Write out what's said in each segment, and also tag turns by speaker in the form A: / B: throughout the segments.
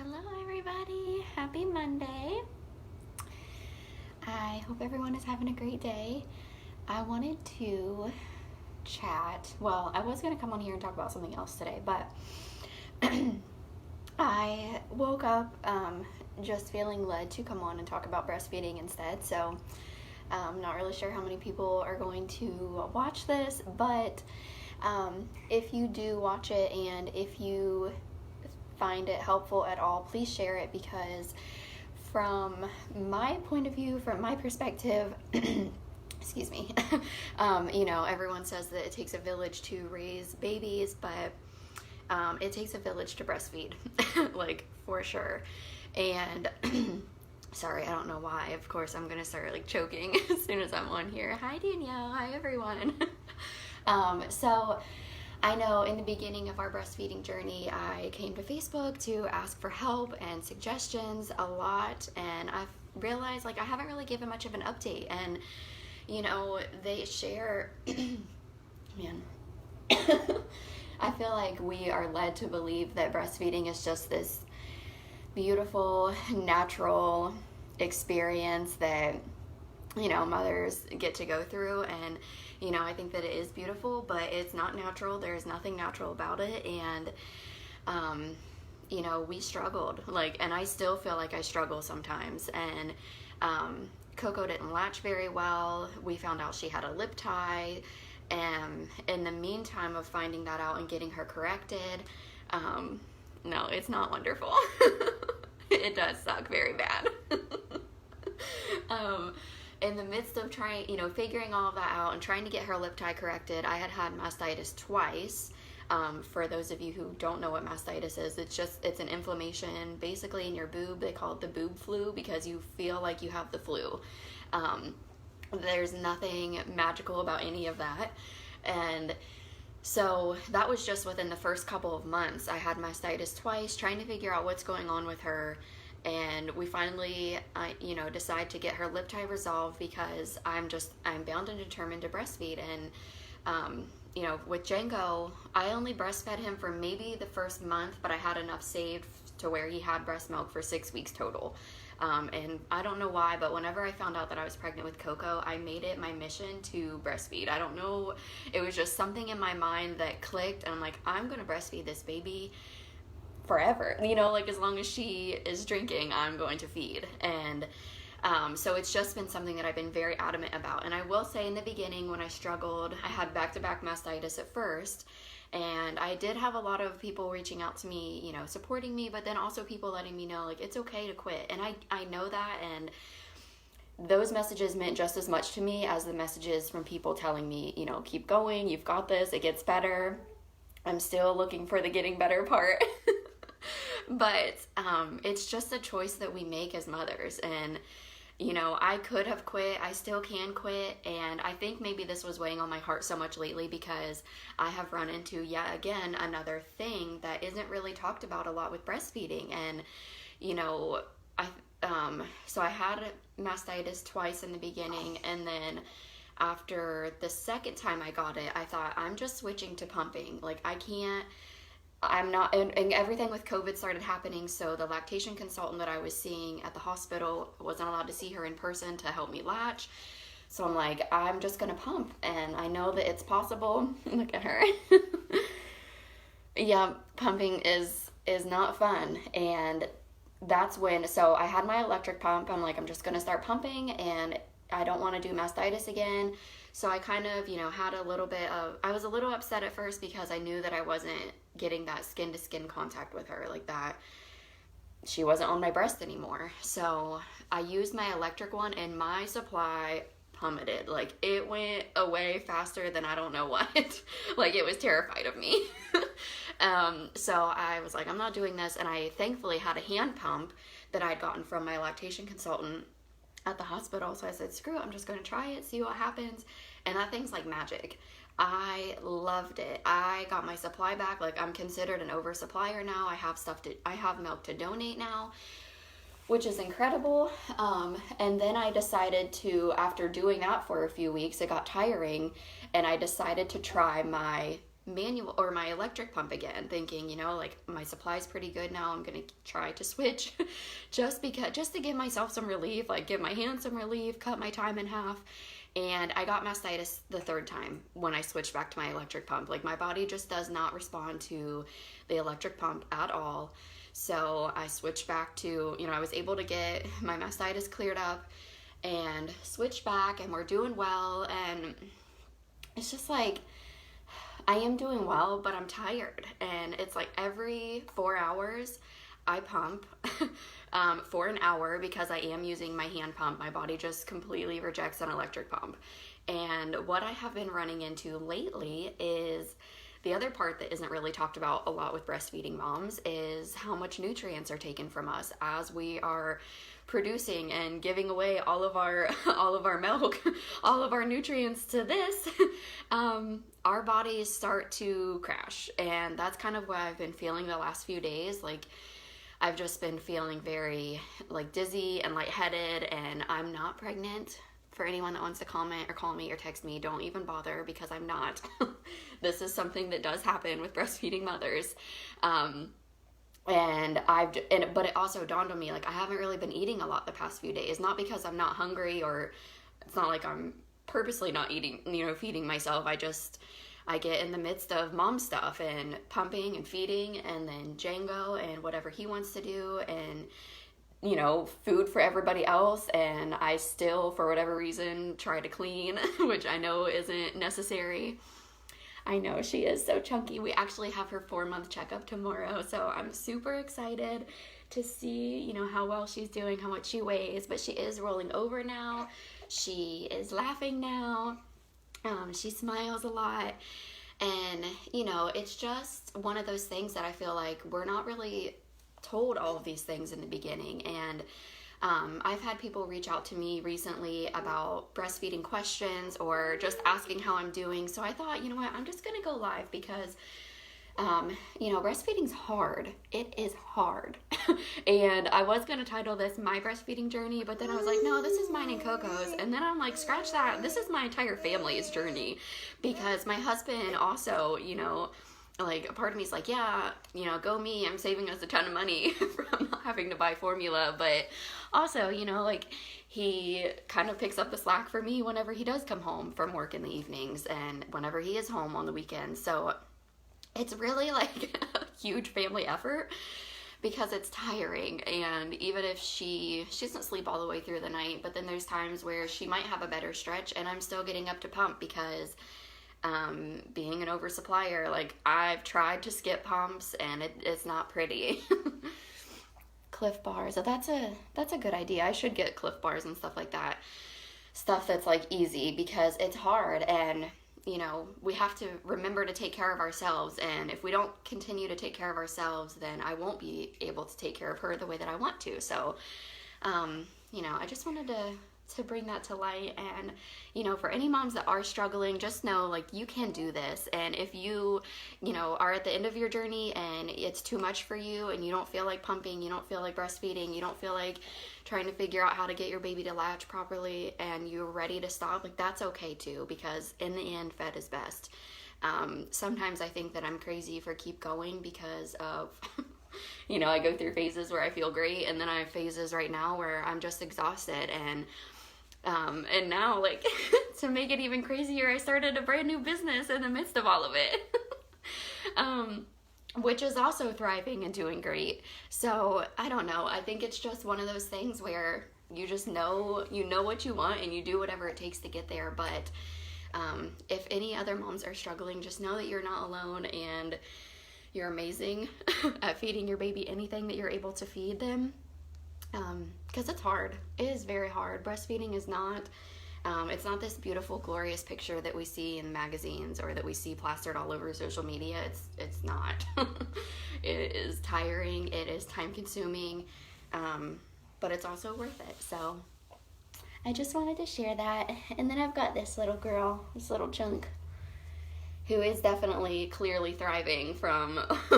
A: Hello everybody, happy Monday. I hope everyone is having a great day. I wanted to chat, well, I was going to come on here and talk about something else today, but I woke up just feeling led to come on and talk about breastfeeding instead, so I'm not really sure how many people are going to watch this, but if you do watch it and if you find it helpful at all, please share it, because from my point of view, from my perspective, excuse me, everyone says that it takes a village to raise babies, but it takes a village to breastfeed, like, for sure. And sorry, I don't know why. Of course, I'm gonna start like choking as soon as I'm on here. Hi Danielle, hi everyone. So I know in the beginning of our breastfeeding journey, I came to Facebook to ask for help and suggestions a lot, and I've realized like I haven't really given much of an update, and they share man I feel like we are led to believe that breastfeeding is just this beautiful, natural experience that mothers get to go through, and I think that it is beautiful, but it's not natural. There's nothing natural about it, and we struggled, and I still feel like I struggle sometimes, and Coco didn't latch very well. We found out she had a lip tie, and in the meantime of finding that out and getting her corrected, no, it's not wonderful. It does suck very bad. In the midst of trying, figuring all of that out and trying to get her lip tie corrected, I had mastitis twice. For those of you who don't know what mastitis is, it's an inflammation basically in your boob. They call it the boob flu because you feel like you have the flu. There's nothing magical about any of that. And so that was just within the first couple of months. I had mastitis twice, trying to figure out what's going on with her. And we finally, decide to get her lip tie resolved because I'm bound and determined to breastfeed. And, with Django, I only breastfed him for maybe the first month, but I had enough saved to where he had breast milk for 6 weeks total. And I don't know why, but whenever I found out that I was pregnant with Coco, I made it my mission to breastfeed. I don't know. It was just something in my mind that clicked, and I'm like, I'm going to breastfeed this baby forever. As long as she is drinking, I'm going to feed. And so it's just been something that I've been very adamant about. And I will say in the beginning when I struggled, I had back-to-back mastitis at first. And I did have a lot of people reaching out to me, supporting me, but then also people letting me know, like, it's okay to quit. And I know that, and those messages meant just as much to me as the messages from people telling me, keep going, you've got this, it gets better. I'm still looking for the getting better part. But it's just a choice that we make as mothers. And I could have quit. I still can quit. And I think maybe this was weighing on my heart so much lately because I have run into, yet again, another thing that isn't really talked about a lot with breastfeeding. And, so I had mastitis twice in the beginning. And then after the second time I got it, I thought, I'm just switching to pumping. Like, I'm not, and everything with COVID started happening, so the lactation consultant that I was seeing at the hospital wasn't allowed to see her in person to help me latch. So I'm like, I'm just gonna pump, and I know that it's possible. Look at her. Yeah, pumping is not fun, and that's when, so I had my electric pump. I'm like, I'm just gonna start pumping, and I don't want to do mastitis again. So I kind of, had a little bit of, I was a little upset at first because I knew that I wasn't getting that skin-to-skin contact with her, like that she wasn't on my breast anymore. So I used my electric one, and my supply plummeted. Like, it went away faster than I don't know what. Like, it was terrified of me. So I was like, I'm not doing this. And I thankfully had a hand pump that I'd gotten from my lactation consultant at the hospital. So I said, screw it, I'm just going to try it, see what happens. And that thing's like magic. I loved it. I got my supply back. Like, I'm considered an oversupplier now. I have milk to donate now, which is incredible. And then I decided to, after doing that for a few weeks, it got tiring, and I decided to try my manual or my electric pump again, thinking, like my supply's pretty good now. I'm gonna try to switch just to give myself some relief, like give my hands some relief, cut my time in half. And I got mastitis the third time when I switched back to my electric pump. Like my body just does not respond to the electric pump at all. So I switched back to, I was able to get my mastitis cleared up and switched back, and we're doing well. And it's just like, I am doing well, but I'm tired. And it's like every 4 hours I pump for an hour because I am using my hand pump. My body just completely rejects an electric pump. And what I have been running into lately is the other part that isn't really talked about a lot with breastfeeding moms is how much nutrients are taken from us as we are producing and giving away all of our milk, all of our nutrients to this. Our bodies start to crash, and that's kind of what I've been feeling the last few days. Like I've just been feeling very like dizzy and lightheaded, and I'm not pregnant. For anyone that wants to comment or call me or text me, don't even bother, because I'm not. This is something that does happen with breastfeeding mothers. But it also dawned on me, like I haven't really been eating a lot the past few days. Not because I'm not hungry, or it's not like I'm purposely not eating, feeding myself. I get in the midst of mom stuff and pumping and feeding, and then Django and whatever he wants to do, and food for everybody else, and I still, for whatever reason, try to clean, which I know isn't necessary. I know, she is so chunky. We actually have her 4-month checkup tomorrow, so I'm super excited to see, how well she's doing, how much she weighs, but she is rolling over now. She is laughing now. She smiles a lot, and, it's just one of those things that I feel like we're not really told all of these things in the beginning. And I've had people reach out to me recently about breastfeeding questions or just asking how I'm doing. So I thought, I'm just gonna go live because breastfeeding's hard. It is hard. And I was gonna title this My Breastfeeding Journey, but then I was like, no, this is mine and Coco's. And then I'm like, scratch that, this is my entire family's journey, because my husband also, like a part of me is like, yeah, go me, I'm saving us a ton of money from not having to buy formula. But also, like he kind of picks up the slack for me whenever he does come home from work in the evenings and whenever he is home on the weekends. So it's really like a huge family effort because it's tiring. And even if she doesn't sleep all the way through the night, but then there's times where she might have a better stretch and I'm still getting up to pump because being an oversupplier, like I've tried to skip pumps and it's not pretty. Cliff bars, that's a good idea. I should get Cliff bars and stuff like that, stuff that's like easy, because it's hard, and we have to remember to take care of ourselves. And if we don't continue to take care of ourselves, then I won't be able to take care of her the way that I want to. So I just wanted to bring that to light. And for any moms that are struggling, just know, like, you can do this. And if you are at the end of your journey and it's too much for you and you don't feel like pumping, you don't feel like breastfeeding, you don't feel like trying to figure out how to get your baby to latch properly, and you're ready to stop, like, that's okay too, because in the end, fed is best. Sometimes I think that I'm crazy for keep going because of I go through phases where I feel great, and then I have phases right now where I'm just exhausted. And now, like, to make it even crazier, I started a brand new business in the midst of all of it, which is also thriving and doing great. So I don't know. I think it's just one of those things where you just know what you want and you do whatever it takes to get there. But if any other moms are struggling, just know that you're not alone, and you're amazing at feeding your baby anything that you're able to feed them. Because it's hard. It is very hard. Breastfeeding is not, it's not this beautiful, glorious picture that we see in magazines or that we see plastered all over social media. It's not. It is tiring. It is time consuming. But it's also worth it. So I just wanted to share that. And then I've got this little girl, this little chunk, who is definitely clearly thriving from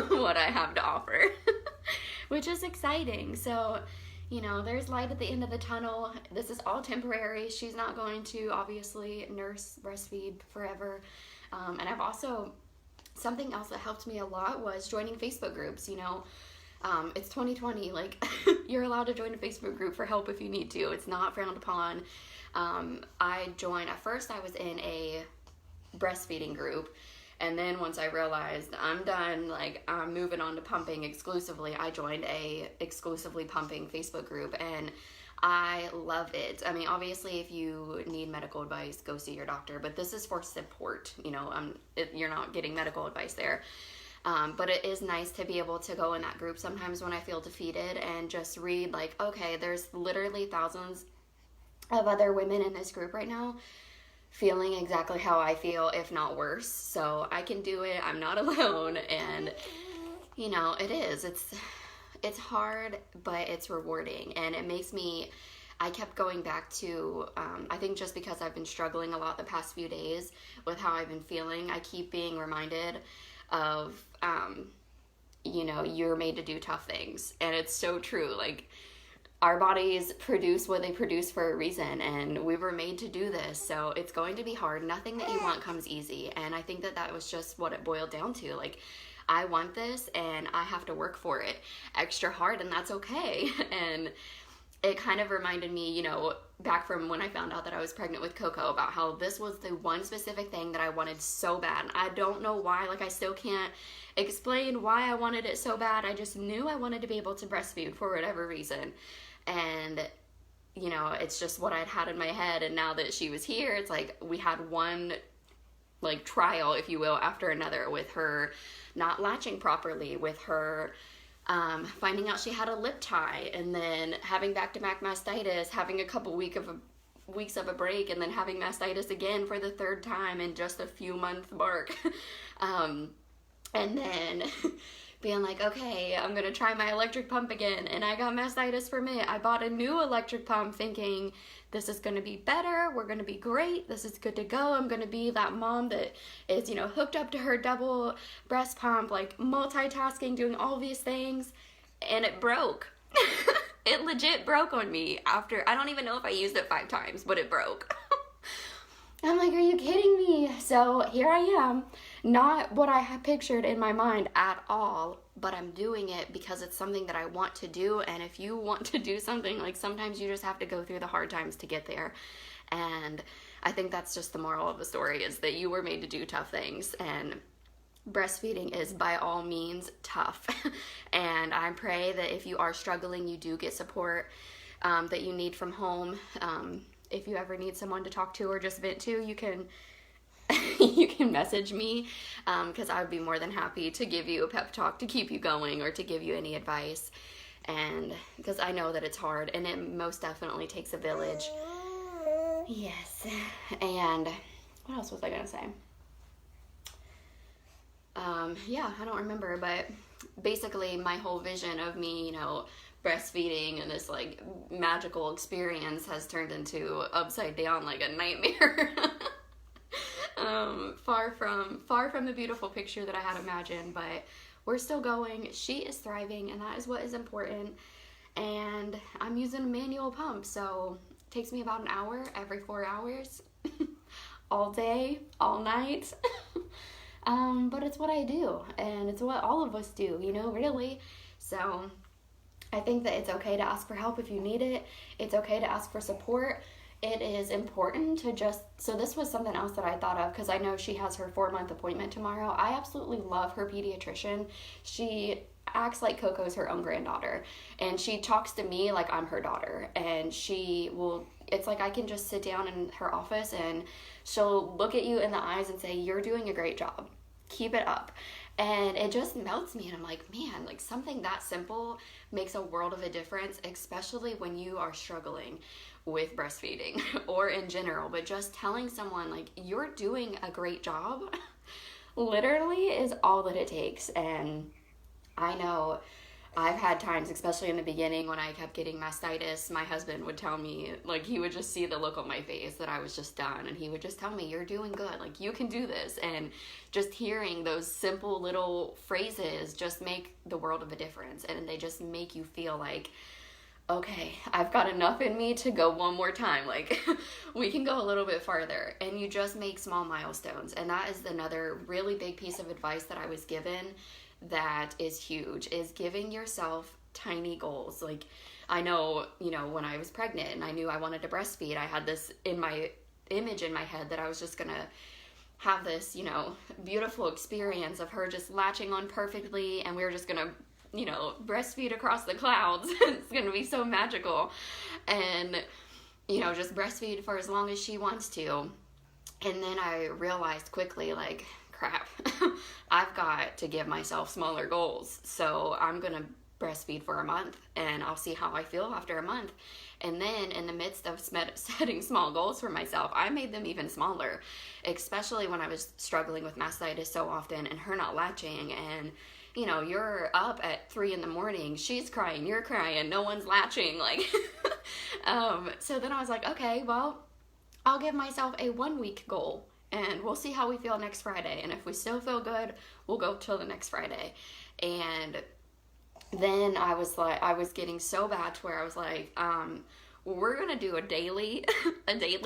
A: what I have to offer, which is exciting. So, there's light at the end of the tunnel. This is all temporary. She's not going to obviously nurse breastfeed forever. And I've also something else that helped me a lot was joining Facebook groups. You know, it's 2020, like you're allowed to join a Facebook group for help if you need to. It's not frowned upon. At first I was in a breastfeeding group, and then once I realized I'm done, like I'm moving on to pumping exclusively, I joined a exclusively pumping Facebook group, and I love it. I mean, obviously if you need medical advice, go see your doctor, but this is for support, you know. You're not getting medical advice there. But it is nice to be able to go in that group sometimes when I feel defeated and just read like, okay, there's literally thousands of other women in this group right now feeling exactly how I feel, if not worse. So I can do it. I'm not alone. And, you know, it's hard, but it's rewarding. And it makes me, I kept going back to, I think just because I've been struggling a lot the past few days with how I've been feeling, I keep being reminded of, you know, you're made to do tough things. And it's so true. Like, our bodies produce what they produce for a reason, and we were made to do this. So it's going to be hard. Nothing that you want comes easy. And I think that was just what it boiled down to. Like, I want this and I have to work for it extra hard, and that's okay. And it kind of reminded me, you know, back from when I found out that I was pregnant with Coco, about how this was the one specific thing that I wanted so bad. And I don't know why, like I still can't explain why I wanted it so bad. I just knew I wanted to be able to breastfeed for whatever reason. And, you know, it's just what I'd had in my head. And now that she was here, it's like we had one, like, trial, if you will, after another, with her not latching properly, with her finding out she had a lip tie, and then having back-to-back mastitis, having a couple weeks of a break, and then having mastitis again for the third time in just a few month mark. And then being like, okay, I'm gonna try my electric pump again, and I got mastitis from it. I bought a new electric pump thinking this is gonna be better, we're gonna be great, this is good to go, I'm gonna be that mom that is, you know, hooked up to her double breast pump, like multitasking, doing all these things, and it broke. It legit broke on me after, I don't even know if I used it 5 times, but it broke. I'm like, are you kidding me? So here I am, not what I had pictured in my mind at all, but I'm doing it because it's something that I want to do. And if you want to do something, like, sometimes you just have to go through the hard times to get there. And I think that's just the moral of the story, is that you were made to do tough things, and breastfeeding is by all means tough. And I pray that if you are struggling, you do get support that you need from home. If you ever need someone to talk to or just vent to, you can you can message me, because I would be more than happy to give you a pep talk to keep you going, or to give you any advice. And because I know that it's hard, and it most definitely takes a village. Yes. And what else was I gonna say? Yeah, I don't remember, but basically my whole vision of me, you know, breastfeeding and this like magical experience has turned into upside down, like a nightmare. Far from the beautiful picture that I had imagined, but we're still going. She is thriving, and that is what is important. And I'm using a manual pump, so it takes me about an hour every 4 hours, all day, all night. But it's what I do, and it's what all of us do, you know, really. So I think that it's okay to ask for help if you need it. It's okay to ask for support. It is important to just, so this was something else that I thought of, because I know she has her 4-month appointment tomorrow. I absolutely love her pediatrician. She acts like Coco's her own granddaughter, and she talks to me like I'm her daughter, and she will, it's like I can just sit down in her office and she'll look at you in the eyes and say, you're doing a great job, keep it up. And it just melts me, and I'm like, man, like something that simple makes a world of a difference, especially when you are struggling with breastfeeding or in general. But just telling someone like you're doing a great job literally is all that it takes. And I know I've had times, especially in the beginning when I kept getting mastitis, my husband would tell me, like, he would just see the look on my face that I was just done, and he would just tell me, you're doing good, like, you can do this. And just hearing those simple little phrases just make the world of a difference, and they just make you feel like, okay, I've got enough in me to go one more time. Like, we can go a little bit farther. And you just make small milestones. And that is another really big piece of advice that I was given that is huge, is giving yourself tiny goals. Like, I know, when I was pregnant and I knew I wanted to breastfeed, I had this image in my head that I was just gonna have this, beautiful experience of her just latching on perfectly, and we were just gonna, breastfeed across the clouds. It's gonna be so magical. And, just breastfeed for as long as she wants to. And then I realized quickly, like, crap, I've got to give myself smaller goals. So I'm gonna breastfeed for a month, and I'll see how I feel after a month. And then in the midst of setting small goals for myself, I made them even smaller, especially when I was struggling with mastitis so often and her not latching. And you're up at 3 a.m, she's crying, you're crying, no one's latching, like so then I was like, okay, well, I'll give myself a 1-week goal, and we'll see how we feel next Friday. And if we still feel good, we'll go till the next Friday. And then I was getting so bad to where I was like, we're gonna do a daily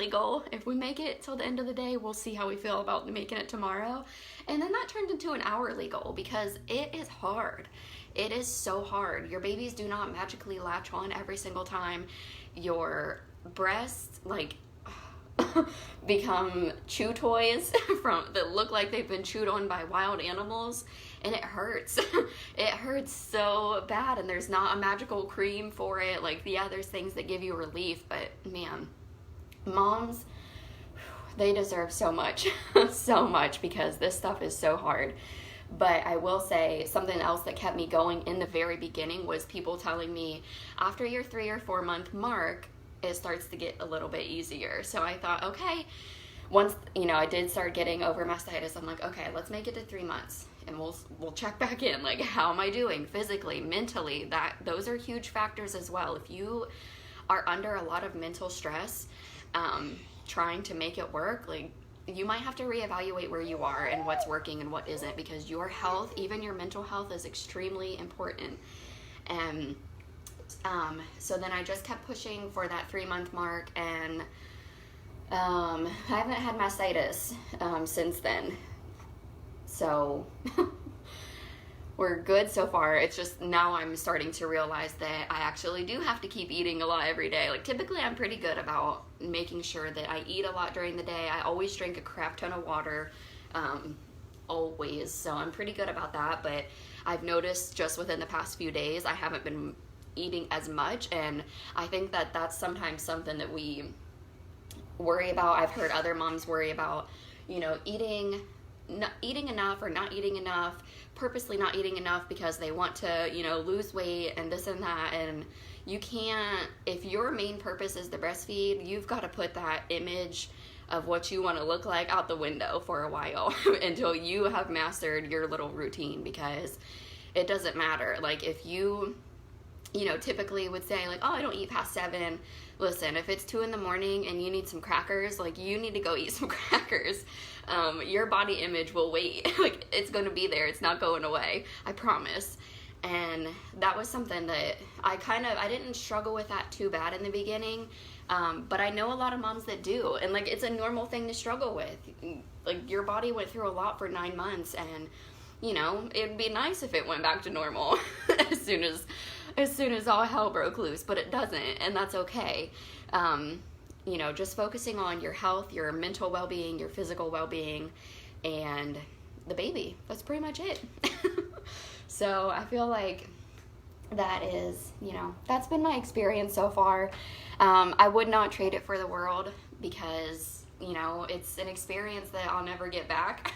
A: goal. If we make it till the end of the day, we'll see how we feel about making it tomorrow. And then that turned into an hourly goal, because it is hard. It is so hard. Your babies do not magically latch on every single time. Your breasts, like, become chew toys that look like they've been chewed on by wild animals, and it hurts. It hurts so bad, and there's not a magical cream for it. Like, yeah, there's things that give you relief, but man, moms, they deserve so much, so much, because this stuff is so hard. But I will say something else that kept me going in the very beginning was people telling me, after your 3 or 4 month mark, it starts to get a little bit easier. So I thought, okay, once, I did start getting over mastitis, I'm like, okay, let's make it to 3 months, and we'll check back in. Like, how am I doing physically, mentally? Those are huge factors as well. If you are under a lot of mental stress, trying to make it work, like, you might have to reevaluate where you are and what's working and what isn't, because your health, even your mental health, is extremely important. And so then I just kept pushing for that 3 month mark, and I haven't had mastitis since then. So we're good so far. It's just now I'm starting to realize that I actually do have to keep eating a lot every day. Like, typically I'm pretty good about making sure that I eat a lot during the day. I always drink a crap ton of water, always. So I'm pretty good about that. But I've noticed just within the past few days, I haven't been eating as much, and I think that that's sometimes something that we worry about. I've heard other moms worry about, eating enough or not eating enough, purposely not eating enough because they want to, lose weight and this and that. And you can't, if your main purpose is to breastfeed, you've got to put that image of what you want to look like out the window for a while until you have mastered your little routine, because it doesn't matter. Like, if you typically would say, like, oh, I don't eat past 7. Listen, if it's 2 a.m. and you need some crackers, like, you need to go eat some crackers. Your body image will wait. Like, it's going to be there. It's not going away. I promise. And that was something that I didn't struggle with that too bad in the beginning. But I know a lot of moms that do. And, like, it's a normal thing to struggle with. Like, your body went through a lot for 9 months, and, it'd be nice if it went back to normal as soon as all hell broke loose, but it doesn't, and that's okay. Just focusing on your health, your mental well-being, your physical well-being, and the baby. That's pretty much it. So I feel like that is, that's been my experience so far. I would not trade it for the world, because it's an experience that I'll never get back.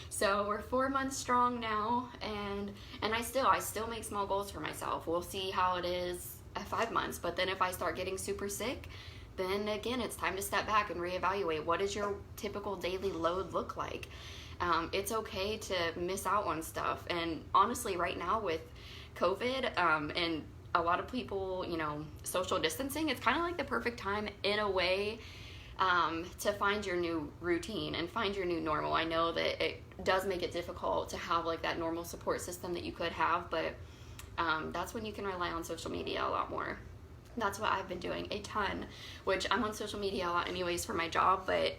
A: So we're 4 months strong now, and I still make small goals for myself. We'll see how it is at 5 months, but then if I start getting super sick, then again, it's time to step back and reevaluate. What does your typical daily load look like? It's okay to miss out on stuff. And honestly, right now with COVID, and a lot of people, social distancing, it's kind of like the perfect time in a way to find your new routine and find your new normal. I know that it does make it difficult to have like that normal support system that you could have, but that's when you can rely on social media a lot more. That's what I've been doing a ton, which I'm on social media a lot anyways for my job, but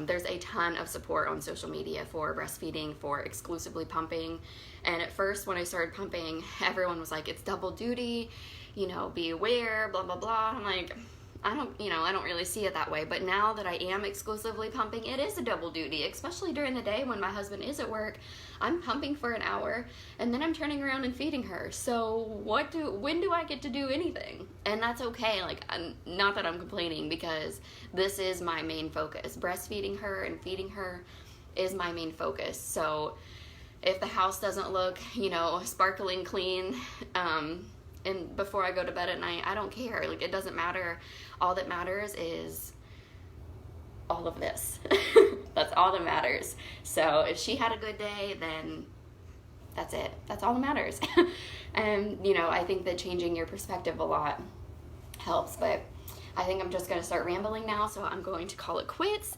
A: there's a ton of support on social media for breastfeeding, for exclusively pumping. And at first when I started pumping, everyone was like, it's double duty, you know, be aware, blah, blah, blah. I'm like, I don't really see it that way. But now that I am exclusively pumping, it is a double duty, especially during the day when my husband is at work. I'm pumping for an hour and then I'm turning around and feeding her. So when do I get to do anything? And that's okay. Like, not that I'm complaining, because this is my main focus. Breastfeeding her and feeding her is my main focus. So if the house doesn't look, you know, sparkling clean, and before I go to bed at night, I don't care. Like, it doesn't matter. All that matters is all of this. That's all that matters. So if she had a good day, then that's it. That's all that matters. And, you know, I think that changing your perspective a lot helps, but I think I'm just going to start rambling now, so I'm going to call it quits.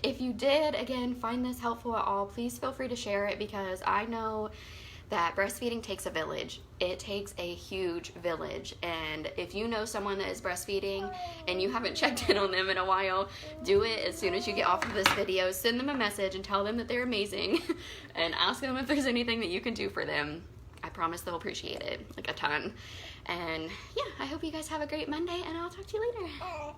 A: If you did, again, find this helpful at all, please feel free to share it, because I know that breastfeeding takes a village. It takes a huge village. And if you know someone that is breastfeeding and you haven't checked in on them in a while, do it as soon as you get off of this video. Send them a message and tell them that they're amazing and ask them if there's anything that you can do for them. I promise they'll appreciate it, like a ton. And yeah, I hope you guys have a great Monday, and I'll talk to you later.